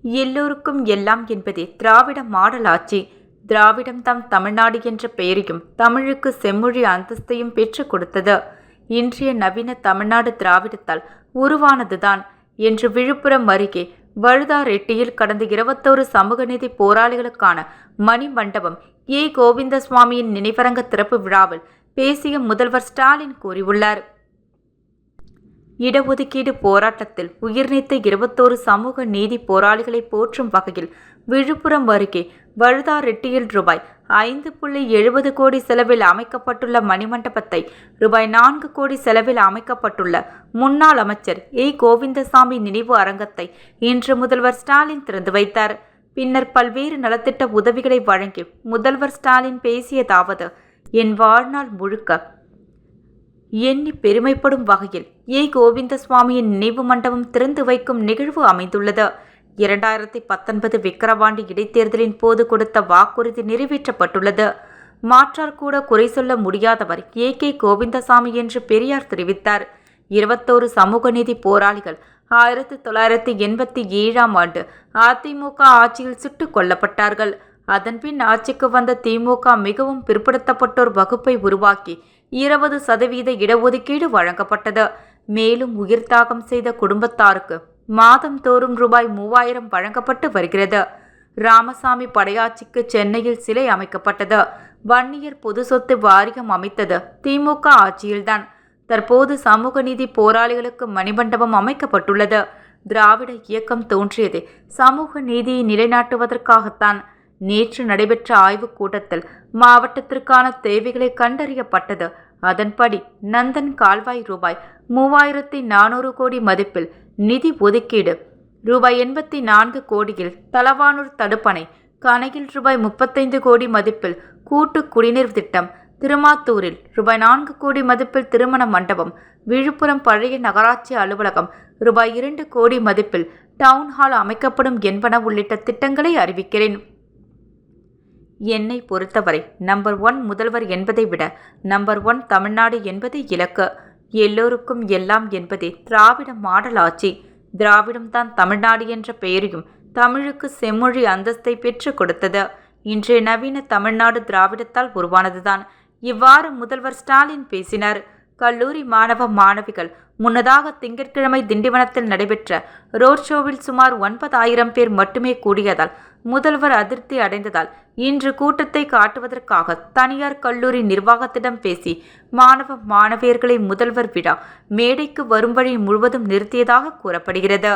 எல்லோருக்கும் எல்லாம் என்பதே திராவிட மாடல் ஆட்சி. திராவிடம் தாம் தமிழ்நாடு என்ற பெயரையும் தமிழுக்கு செம்மொழி அந்தஸ்தையும் பெற்றுக் கொடுத்தது. இன்றைய நவீன தமிழ்நாடு திராவிடத்தால் உருவானதுதான் என்று விழுப்புரம் அருகே வழுதாரெட்டியில் கடந்த 21 சமூக நீதி போராளிகளுக்கான மணிமண்டபம் கோவிந்தசுவாமியின் நினைவரங்க திறப்பு விழாவில் பேசிய முதல்வர் ஸ்டாலின் கூறியுள்ளார். இடஒதுக்கீடு போராட்டத்தில் உயிர்நீத்த 21 சமூக நீதி போராளிகளை போற்றும் வகையில் விழுப்புரம் அருகே வழுதாரெட்டியில் ரூபாய் 5.70 கோடி செலவில் அமைக்கப்பட்டுள்ள மணிமண்டபத்தை ரூபாய் 4 கோடி செலவில் அமைக்கப்பட்டுள்ள முன்னாள் அமைச்சர் கோவிந்தசாமி நினைவு அரங்கத்தை இன்று முதல்வர் ஸ்டாலின் திறந்து வைத்தார். பின்னர் பல்வேறு நலத்திட்ட உதவிகளை வழங்கி முதல்வர் ஸ்டாலின் பேசியதாவது: என் வாழ்நாள் முழுக்க எண்ணி பெருமைப்படும் வகையில் கோவிந்தசுவாமியின் நினைவு மண்டபம் திறந்து வைக்கும் நிகழ்வு அமைந்துள்ளது. 2019 விக்கிரவாண்டி இடைத்தேர்தலின் போது கொடுத்த வாக்குறுதி நிறைவேற்றப்பட்டுள்ளது. மாற்றார் கூட குறை சொல்ல முடியாதவர் கோவிந்தசாமி என்று பெரியார் தெரிவித்தார். 21 சமூக நீதி போராளிகள் 1987ஆம் ஆண்டு அதிமுக ஆட்சியில் சுட்டுக் கொல்லப்பட்டார்கள். அதன்பின் ஆட்சிக்கு வந்த திமுக மிகவும் பிற்படுத்தப்பட்டோர் வகுப்பை உருவாக்கி 20% இடஒதுக்கீடு வழங்கப்பட்டது. மேலும் உயிர் தியாகம் செய்த குடும்பத்தாருக்கு மாதந்தோறும் ரூபாய் 3000 வழங்கப்பட்டு வருகிறது. ராமசாமி படையாட்சிக்கு சென்னையில் சிலை அமைக்கப்பட்டது. வன்னியர் பொது சொத்து வாரியம் அமைத்தது திமுக ஆட்சியில்தான். தற்போது சமூக நீதி போராளிகளுக்கு மணிமண்டபம் அமைக்கப்பட்டுள்ளது. திராவிட இயக்கம் தோன்றியது சமூக நீதியை நிலைநாட்டுவதற்காகத்தான். நேற்று நடைபெற்ற ஆய்வுக் கூட்டத்தில் மாவட்டத்திற்கான தேவைகளை கண்டறியப்பட்டது. அதன்படி நந்தன் கால்வாய் ரூபாய் 3400 கோடி மதிப்பில் நிதி ஒதுக்கீடு, ரூபாய் 84 கோடியில் தலவானூர் தடுப்பணை, கணையில் ரூபாய் 35 கோடி மதிப்பில் கூட்டு குடிநீர் திட்டம், திருமாத்தூரில் ரூபாய் 4 கோடி மதிப்பில் திருமண மண்டபம், விழுப்புரம் பழைய நகராட்சி அலுவலகம் ரூபாய் 2 கோடி மதிப்பில் டவுன்ஹால் அமைக்கப்படும் என்பன உள்ளிட்ட திட்டங்களை அறிவிக்கிறேன். என்னை பொறுத்தவரை நம்பர் 1 முதல்வர் என்பதை விட நம்பர் 1 தமிழ்நாடு என்பது இலக்கு. எல்லோருக்கும் எல்லாம் என்பதே திராவிட மாடல் ஆட்சி. திராவிடம் தான் தமிழ்நாடு என்ற பெயரையும் தமிழுக்கு செம்மொழி அந்தஸ்தை பெற்றுக் கொடுத்தது. இன்றைய நவீன தமிழ்நாடு திராவிடத்தால் உருவானதுதான். இவ்வாறு முதல்வர் ஸ்டாலின் பேசினார். கல்லூரி மாணவ மாணவிகள் முன்னதாக திங்கட்கிழமை திண்டிவனத்தில் நடைபெற்ற ரோட் ஷோவில் சுமார் 9000 பேர் மட்டுமே கூடியதால் முதல்வர் அதிருப்தி அடைந்ததால் இன்று கூட்டத்தை காட்டுவதற்காக தனியார் கல்லூரி நிர்வாகத்திடம் பேசி மாணவ மாணவியர்களை முதல்வர் விழா மேடைக்கு வரும் வழி முழுவதும் நிறுத்தியதாக கூறப்படுகிறது.